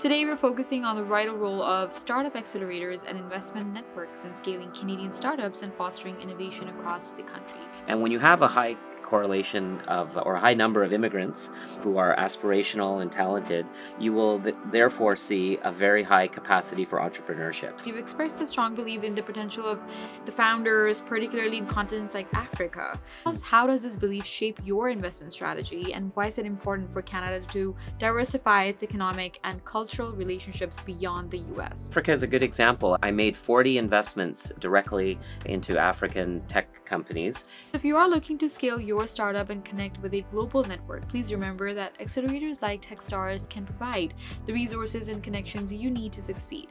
Today, we're focusing on the vital role of startup accelerators and investment networks in scaling Canadian startups and fostering innovation across the country. And when you have a high correlation of or a high number of immigrants who are aspirational and talented, you will therefore see a very high capacity for entrepreneurship. You've expressed a strong belief in the potential of the founders, particularly in continents like Africa. Plus, how does this belief shape your investment strategy, and why is it important for Canada to diversify its economic and cultural relationships beyond the US? Africa is a good example. I made 40 investments directly into African tech companies. If you are looking to scale your startup and connect with a global network, please remember that accelerators like Techstars can provide the resources and connections you need to succeed.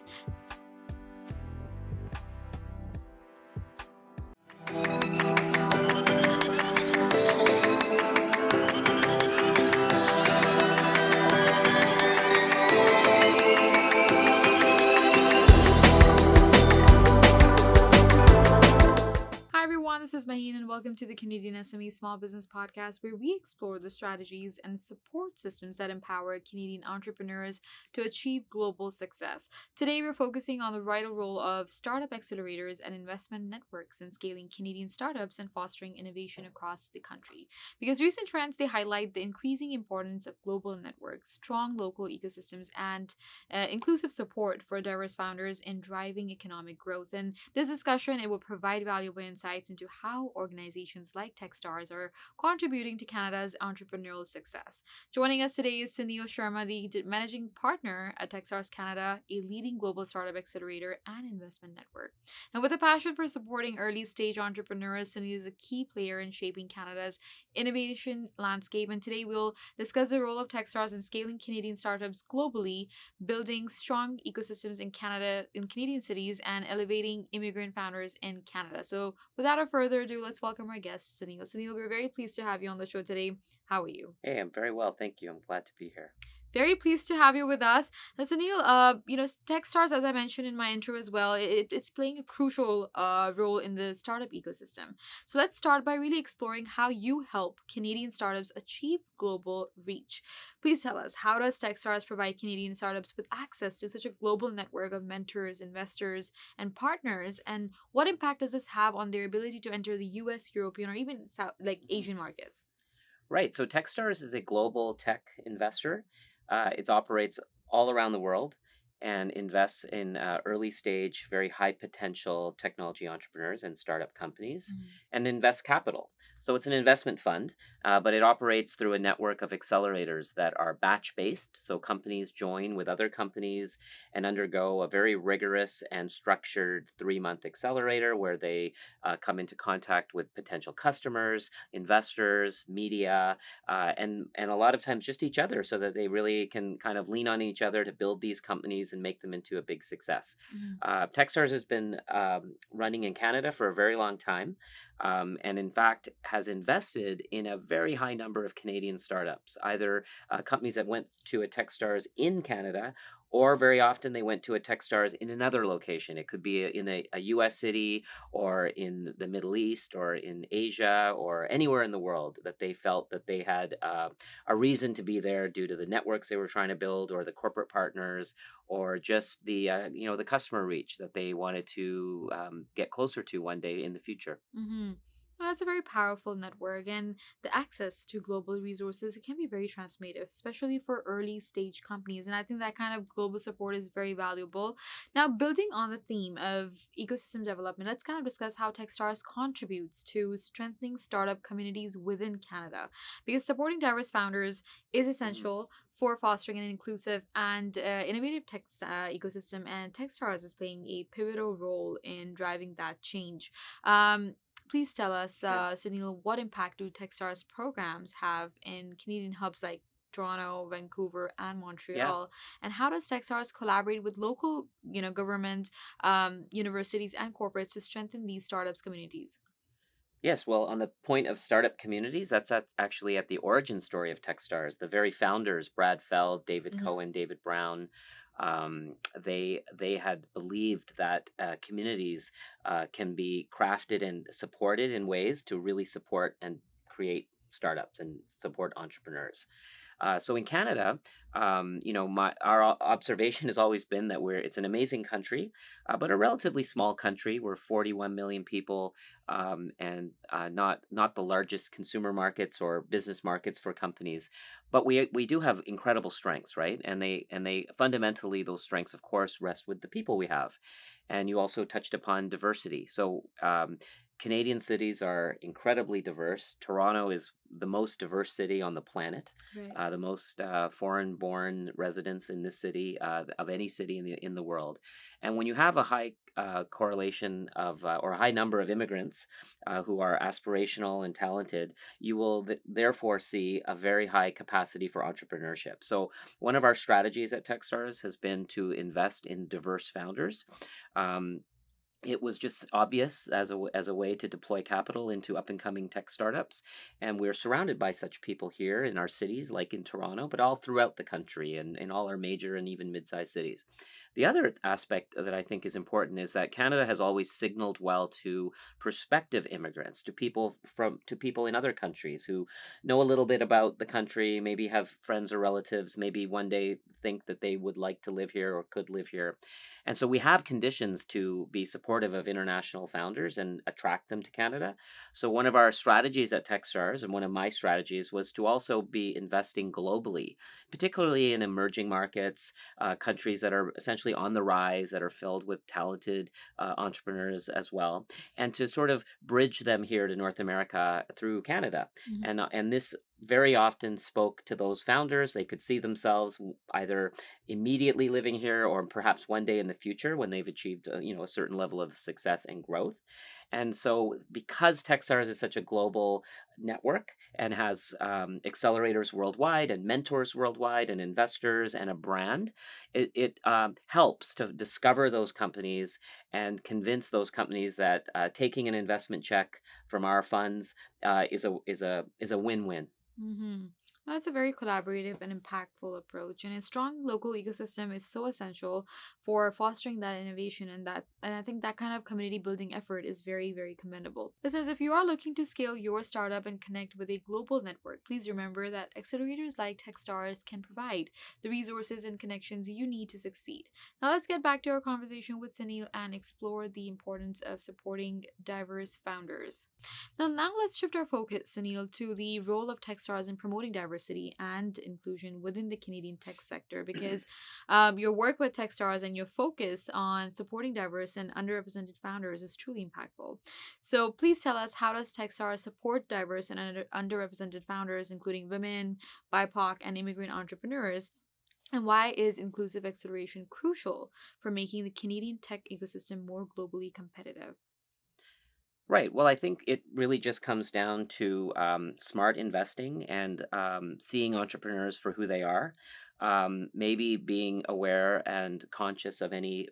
This is Maheen, and welcome to the CanadianSME Small Business Podcast, where we explore the strategies and support systems that empower Canadian entrepreneurs to achieve global success. Today, we're focusing on the vital role of startup accelerators and investment networks in scaling Canadian startups and fostering innovation across the country. Because recent trends, they highlight the increasing importance of global networks, strong local ecosystems, and inclusive support for diverse founders in driving economic growth. And this discussion, it will provide valuable insights into how organizations like Techstars are contributing to Canada's entrepreneurial success. Joining us today is Sunil Sharma, the managing partner at Techstars Canada, a leading global startup accelerator and investment network. Now, with a passion for supporting early stage entrepreneurs, Sunil is a key player in shaping Canada's innovation landscape. And today we'll discuss the role of Techstars in scaling Canadian startups globally, building strong ecosystems in Canada, in Canadian cities, and elevating immigrant founders in Canada. So without further ado, let's welcome our guest, Sunil. Sunil, we're very pleased to have you on the show today. How are you? Hey, I'm very well, thank you. I'm glad to be here. Very pleased to have you with us. Now, Sunil, Techstars, as I mentioned in my intro as well, it's playing a crucial role in the startup ecosystem. So let's start by really exploring how you help Canadian startups achieve global reach. Please tell us, how does Techstars provide Canadian startups with access to such a global network of mentors, investors, and partners? And what impact does this have on their ability to enter the US, European, or even Asian markets? Right. So Techstars is a global tech investor. It operates all around the world and invests in early stage, very high potential technology entrepreneurs and startup companies and invests capital. So it's an investment fund, but it operates through a network of accelerators that are batch based. So companies join with other companies and undergo a very rigorous and structured 3-month accelerator where they come into contact with potential customers, investors, media, and a lot of times just each other, so that they really can kind of lean on each other to build these companies and make them into a big success. Techstars has been running in Canada for a very long time, and in fact has invested in a very high number of Canadian startups, either companies that went to a Techstars in Canada, or very often they went to a Techstars in another location. It could be in a US city, or in the Middle East, or in Asia, or anywhere in the world that they felt that they had a reason to be there due to the networks they were trying to build, or the corporate partners, or just the the customer reach that they wanted to get closer to one day in the future. Well, that's a very powerful network, and the access to global resources, it can be very transformative, especially for early stage companies. And I think that kind of global support is very valuable. Now, building on the theme of ecosystem development, let's kind of discuss how Techstars contributes to strengthening startup communities within Canada, because supporting diverse founders is essential for fostering an inclusive and innovative tech ecosystem, and Techstars is playing a pivotal role in driving that change. Please tell us, Sunil, what impact do Techstars programs have in Canadian hubs like Toronto, Vancouver, and Yeah. Montreal? And how does Techstars collaborate with local, government, universities, and corporates to strengthen these startups communities? Yes, well, on the point of startup communities, actually at the origin story of Techstars. The very founders, Brad Feld, David Cohen, David Brown, they had believed that communities can be crafted and supported in ways to really support and create startups and support entrepreneurs. So in Canada, our observation has always been that it's an amazing country, but a relatively small country. We're 41 million people, and not the largest consumer markets or business markets for companies, but we do have incredible strengths, right? And they fundamentally, those strengths, of course, rest with the people we have. And you also touched upon diversity. So Canadian cities are incredibly diverse. Toronto is the most diverse city on the planet, Right. the most foreign-born residents in this city of any city in the world. And when you have a high correlation of or a high number of immigrants who are aspirational and talented, you will therefore see a very high capacity for entrepreneurship. So one of our strategies at Techstars has been to invest in diverse founders. Um, it was just obvious as a way to deploy capital into up and coming tech startups, and we're surrounded by such people here in our cities, like in Toronto, but all throughout the country and in all our major and even mid-sized cities. The other aspect that I think is important is that Canada has always signaled well to prospective immigrants, to people in other countries who know a little bit about the country, maybe have friends or relatives, maybe one day think that they would like to live here or could live here. And so we have conditions to be supportive of international founders and attract them to Canada. So one of our strategies at Techstars, and one of my strategies, was to also be investing globally, particularly in emerging markets, countries that are essentially on the rise, that are filled with talented entrepreneurs as well, and to sort of bridge them here to North America through Canada. And this very often spoke to those founders. They could see themselves either immediately living here or perhaps one day in the future when they've achieved a certain level of success and growth. And so because Techstars is such a global network and has accelerators worldwide and mentors worldwide and investors and a brand, it helps to discover those companies and convince those companies that taking an investment check from our funds is a win-win. Mm-hmm. That's a very collaborative and impactful approach, and a strong local ecosystem is so essential for fostering that innovation, and I think that kind of community building effort is very, very commendable. Listeners, if you are looking to scale your startup and connect with a global network, please remember that accelerators like Techstars can provide the resources and connections you need to succeed. Now let's get back to our conversation with Sunil and explore the importance of supporting diverse founders. Now let's shift our focus, Sunil, to the role of Techstars in promoting diversity and inclusion within the Canadian tech sector, because your work with Techstars and your focus on supporting diverse and underrepresented founders is truly impactful. So please tell us, how does Techstars support diverse and underrepresented founders, including women, BIPOC, and immigrant entrepreneurs? And why is inclusive acceleration crucial for making the Canadian tech ecosystem more globally competitive? Right. Well, I think it really just comes down to smart investing and seeing entrepreneurs for who they are. Maybe being aware and conscious of any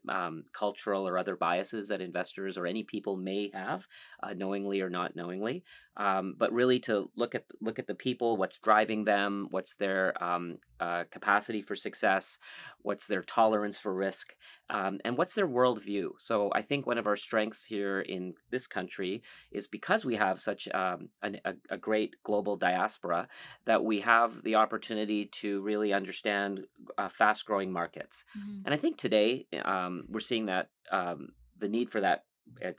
cultural or other biases that investors or any people may have, knowingly or not knowingly. But really to look at the people, what's driving them, what's their capacity for success, what's their tolerance for risk, and what's their worldview. So I think one of our strengths here in this country is because we have such a great global diaspora, that we have the opportunity to really understand fast growing markets. Mm-hmm. And I think today we're seeing that the need for that.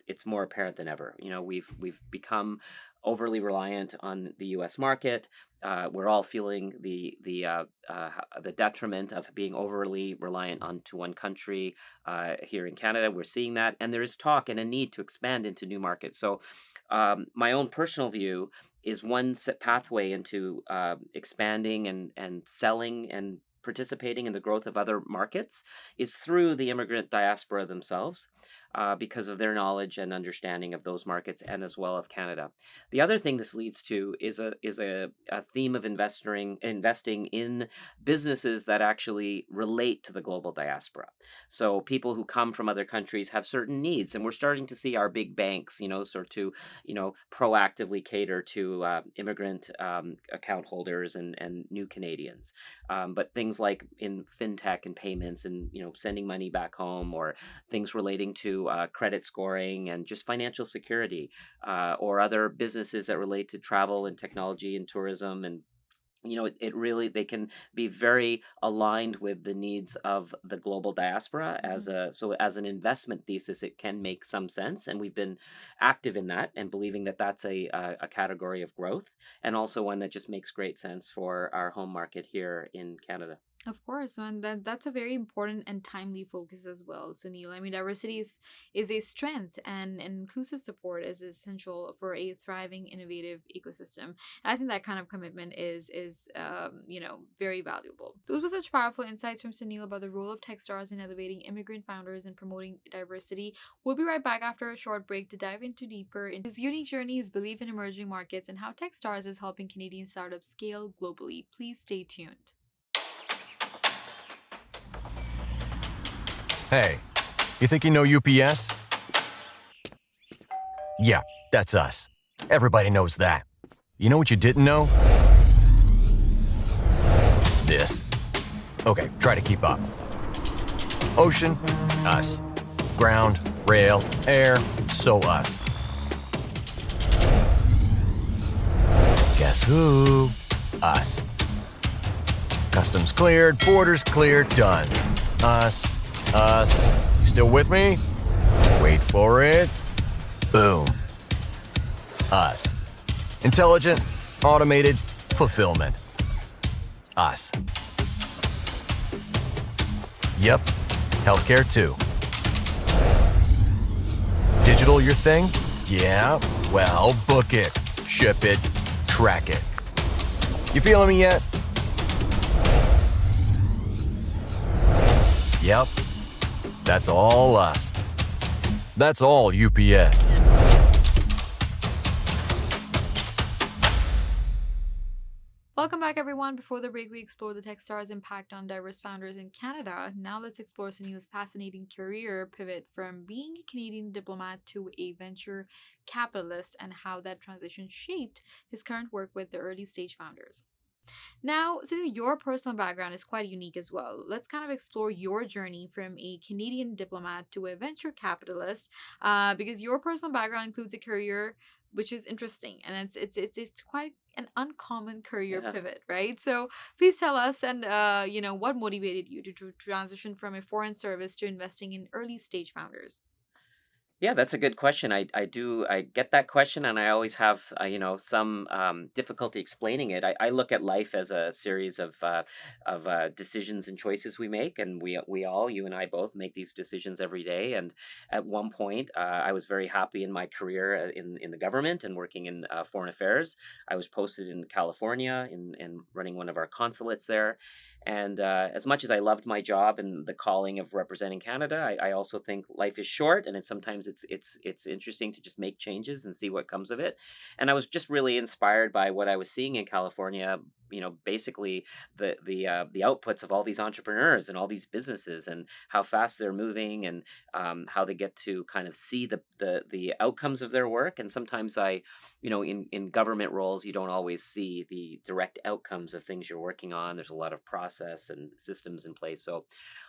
It's more apparent than ever. We've become overly reliant on the U.S. market. We're all feeling the detriment of being overly reliant onto one country. Here in Canada, we're seeing that, and there is talk and a need to expand into new markets. So, my own personal view is one set pathway into expanding and selling and participating in the growth of other markets is through the immigrant diaspora themselves, because of their knowledge and understanding of those markets and as well of Canada. The other thing this leads to is a theme of investing in businesses that actually relate to the global diaspora. So people who come from other countries have certain needs, and we're starting to see our big banks, sort to proactively cater to immigrant account holders and new Canadians. But things like in fintech and payments and sending money back home, or things relating to credit scoring and just financial security, or other businesses that relate to travel and technology and tourism and it really, they can be very aligned with the needs of the global diaspora. Mhm. As an investment thesis, it can make some sense, and we've been active in that and believing that that's a category of growth, and also one that just makes great sense for our home market here in Canada. Of course, and that's a very important and timely focus as well. So Neil, I mean, diversity is a strength, and inclusive support is essential for a thriving, innovative ecosystem. And I think that kind of commitment is very valuable. Those were such powerful insights from Sunil about the role of Techstars in elevating immigrant founders and promoting diversity. We'll be right back after a short break to dive into deeper into his unique journey, his belief in emerging markets, and how Techstars is helping Canadian startups scale globally. Please stay tuned. Hey, you think you know UPS? Yeah, that's us. Everybody knows that. You know what you didn't know? This. Okay, try to keep up. Ocean, us. Ground, rail, air, so us. Guess who? Us. Customs cleared, borders cleared, done. Us. You still with me? Wait for it. Boom. Us. Intelligent, automated, fulfillment. Us. Yep. Healthcare too. Digital your thing? Yeah. Well, book it, ship it, track it. You feeling me yet? Yep. That's all us. That's all UPS. Welcome back, everyone. Before the break, we explored the Techstars' impact on diverse founders in Canada. Now let's explore Sunil's fascinating career pivot from being a Canadian diplomat to a venture capitalist and how that transition shaped his current work with the early stage founders. Now, Sunil, your personal background is quite unique as well. Let's kind of explore your journey from a Canadian diplomat to a venture capitalist, because your personal background includes a career which is interesting, and it's quite an uncommon career Yeah. pivot, right? So please tell us, and what motivated you to transition from a foreign service to investing in early stage founders. Yeah, that's a good question. I get that question, and I always have some difficulty explaining it. I look at life as a series of decisions and choices we make, and we all, you and I both, make these decisions every day. And at one point, I was very happy in my career in the government and working in foreign affairs. I was posted in California in running one of our consulates there. And as much as I loved my job and the calling of representing Canada, I also think life is short, and it's interesting to just make changes and see what comes of it. And I was just really inspired by what I was seeing in California. Basically the outputs of all these entrepreneurs and all these businesses, and how fast they're moving, and how they get to kind of see the outcomes of their work. And sometimes in government roles, you don't always see the direct outcomes of things you're working on. There's a lot of process and systems in place. So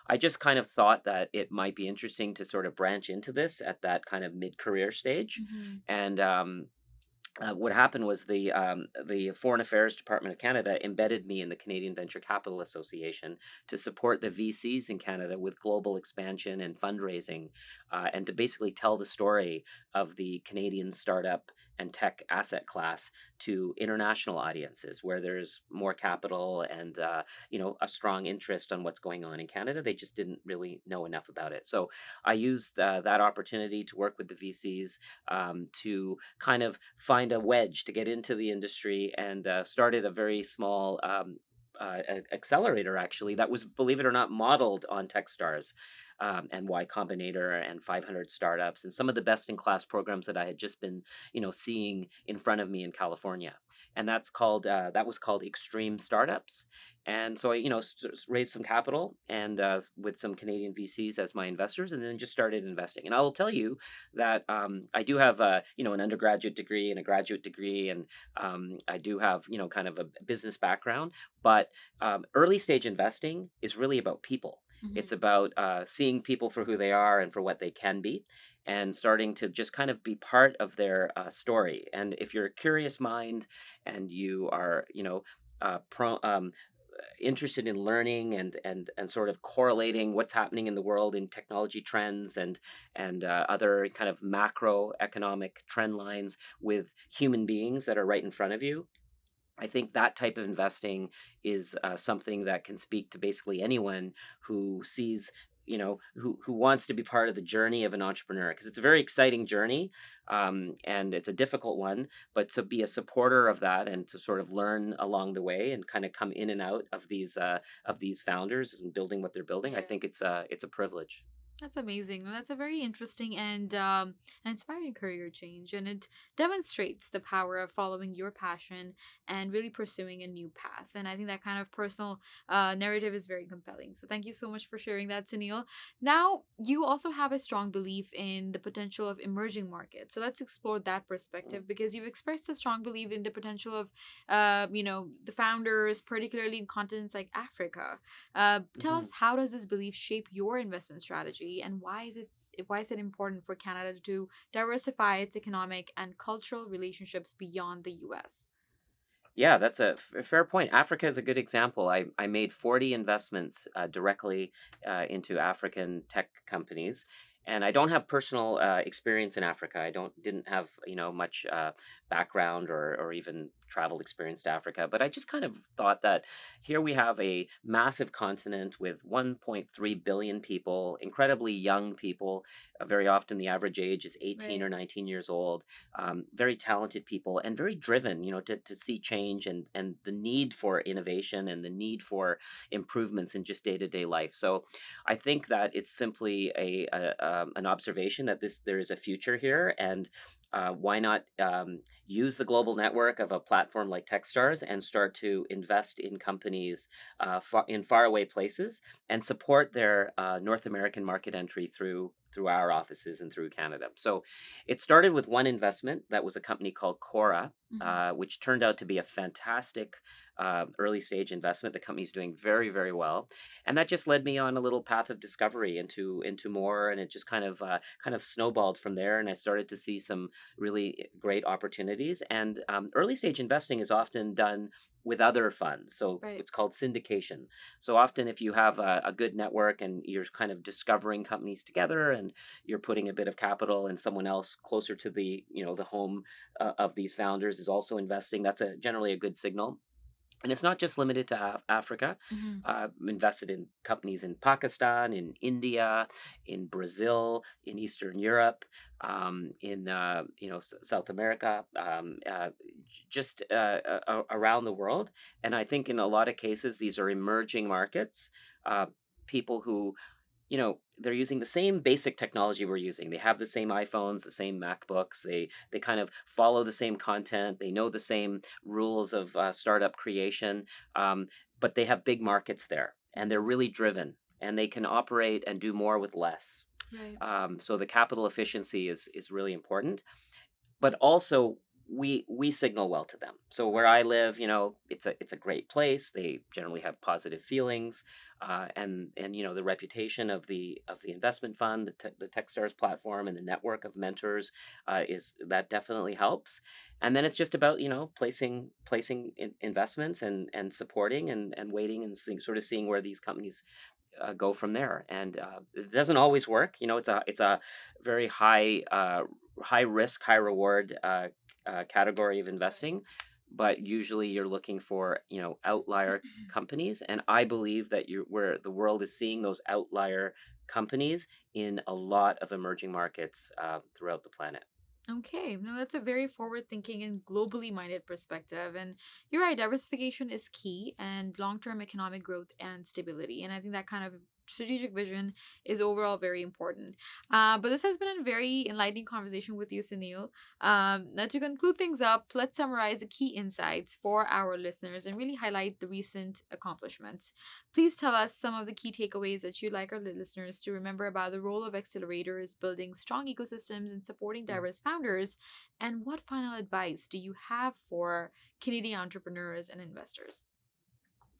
I just kind of thought that it might be interesting to sort of branch into this at that kind of mid-career stage. Mm-hmm. And what happened was the Foreign Affairs Department of Canada embedded me in the Canadian Venture Capital Association to support the VCs in Canada with global expansion and fundraising, and to basically tell the story of the Canadian startup and tech asset class to international audiences where there's more capital and a strong interest on what's going on in Canada. They just didn't really know enough about it. So I used that opportunity to work with the VCs, to kind of find a wedge to get into the industry, and started a very small accelerator, actually, that was, believe it or not, modeled on Techstars, and Y Combinator and 500 startups and some of the best in class programs that I had just been seeing in front of me in California. And that was called Extreme Startups. And so I raised some capital, and with some Canadian VCs as my investors, and then just started investing. And I will tell you that I do have an undergraduate degree and a graduate degree, and I do have kind of a business background. But early stage investing is really about people. It's Mm-hmm. about seeing people for who they are and for what they can be, and starting to just kind of be part of their story. And if you're a curious mind and you are, interested in learning and sort of correlating what's happening in the world in technology trends and other kind of macroeconomic trend lines with human beings that are right in front of you. I think that type of investing is something that can speak to basically anyone who sees, who wants to be part of the journey of an entrepreneur, because it's a very exciting journey, and it's a difficult one. But to be a supporter of that and to sort of learn along the way and kind of come in and out of these founders and building what they're building, I Yeah. think it's a privilege. That's amazing. That's a very interesting and an inspiring career change, and it demonstrates the power of following your passion and really pursuing a new path. And I think that kind of personal narrative is very compelling. So thank you so much for sharing that, Sunil. Now, you also have a strong belief in the potential of emerging markets. So let's explore that perspective, because you've expressed a strong belief in the potential of, the founders, particularly in continents like Africa. Tell Mm-hmm. us, how does this belief shape your investment strategy, and why is it important for Canada to diversify its economic and cultural relationships beyond the U.S.? Yeah, that's a fair point. Africa is a good example. I made 40 investments directly into African tech companies. And I don't have personal experience in Africa. Didn't have much background or even travel experience to Africa. But I just kind of thought that here we have a massive continent with 1.3 billion people, incredibly young people. Very often the average age is 18 Right. or 19 years old. Very talented people and very driven, to see change and the need for innovation and the need for improvements in just day to day life. So I think that it's simply an observation that there is a future here, and why not use the global network of a platform like Techstars and start to invest in companies in faraway places and support their North American market entry through our offices and through Canada. So it started with one investment that was a company called Cora, Mm-hmm. which turned out to be a fantastic early stage investment. The company's doing very, very well, and that just led me on a little path of discovery into more, and it just kind of snowballed from there. And I started to see some really great opportunities. And early stage investing is often done with other funds, so Right. it's called syndication. So often, if you have a good network and you're kind of discovering companies together, and you're putting a bit of capital, and someone else closer to the home of these founders is also investing, that's generally a good signal. And it's not just limited to Africa. Mm-hmm. Invested in companies in Pakistan, in India, in Brazil, in Eastern Europe, in South America, just around the world. And I think in a lot of cases these are emerging markets. People who they're using the same basic technology we're using. They have the same iPhones, the same MacBooks. They kind of follow the same content. They know the same rules of startup creation, but they have big markets there, and they're really driven, and they can operate and do more with less. Right. So the capital efficiency is really important, but also we signal well to them. So where I live, it's a great place. They generally have positive feelings, and the reputation of the investment fund, the Techstars platform, and the network of mentors is that definitely helps. And then it's just about placing investments and supporting and waiting and sort of seeing where these companies go from there. And it doesn't always work. It's a very high risk, high reward category of investing. But usually you're looking for outlier companies, and I believe that where the world is seeing those outlier companies in a lot of emerging markets throughout the planet. Okay, no, that's a very forward thinking and globally minded perspective. And you're right, diversification is key and long term economic growth and stability. And I think that kind of strategic vision is overall very important. But this has been a very enlightening conversation with you, Sunil. Now, to conclude things up, let's summarize the key insights for our listeners and really highlight the recent accomplishments. Please tell us some of the key takeaways that you'd like our listeners to remember about the role of accelerators, building strong ecosystems, and supporting diverse founders. And what final advice do you have for Canadian entrepreneurs and investors?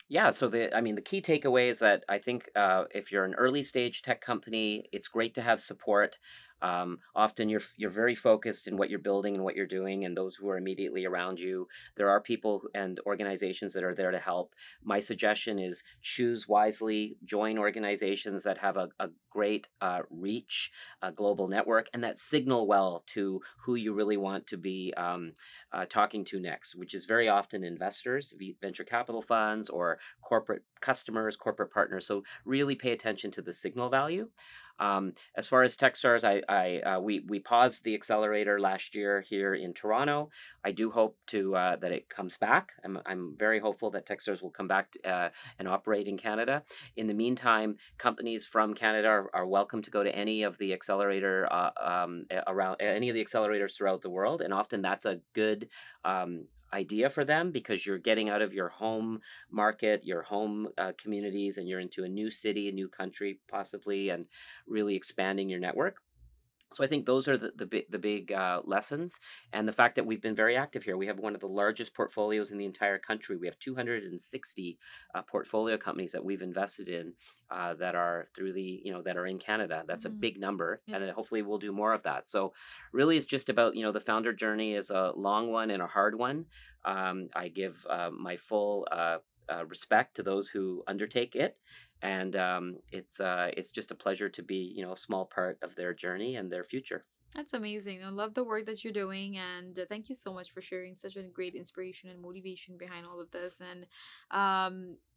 Yeah, so the key takeaway is that I think if you're an early stage tech company, it's great to have support. Often you're very focused in what you're building and what you're doing, and those who are immediately around you. There are people and organizations that are there to help. My suggestion is choose wisely, join organizations that have a great reach, a global network, and that signal well to who you really want to be talking to next, which is very often investors, venture capital funds, or corporate customers, corporate partners. So really pay attention to the signal value. As far as Techstars, we paused the accelerator last year here in Toronto. I do hope to that it comes back. I'm very hopeful that Techstars will come back and operate in Canada. In the meantime, companies from Canada are welcome to go to any of the accelerator around any of the accelerators throughout the world, and often that's a good idea for them because you're getting out of your home market, your home communities, and you're into a new city, a new country, possibly, and really expanding your network. So I think those are the big lessons, and the fact that we've been very active here. We have one of the largest portfolios in the entire country. We have 260 portfolio companies that we've invested in that are that are in Canada. That's a big number, and hopefully we'll do more of that. So really, it's just about the founder journey is a long one and a hard one. I give my full respect to those who undertake it. And it's just a pleasure to be a small part of their journey and their future. That's amazing. I love the work that you're doing, and thank you so much for sharing such a great inspiration and motivation behind all of this. And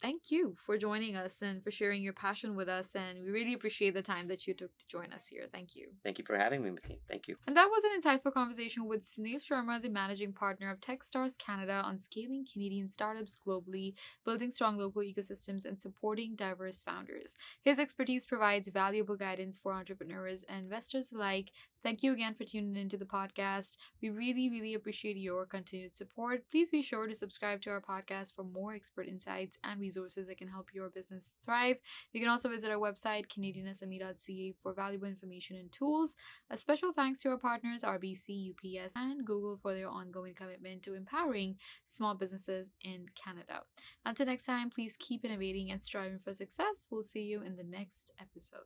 thank you for joining us and for sharing your passion with us. And we really appreciate the time that you took to join us here. Thank you. Thank you for having me, Mateen. Thank you. And that was an insightful conversation with Sunil Sharma, the managing partner of Techstars Canada, on scaling Canadian startups globally, building strong local ecosystems, and supporting diverse founders. His expertise provides valuable guidance for entrepreneurs and investors alike. Thank you again for tuning into the podcast. We really, really appreciate your continued support. Please be sure to subscribe to our podcast for more expert insights and resources that can help your business thrive. You can also visit our website, CanadianSME.ca, for valuable information and tools. A special thanks to our partners, RBC, UPS, and Google, for their ongoing commitment to empowering small businesses in Canada. Until next time, please keep innovating and striving for success. We'll see you in the next episode.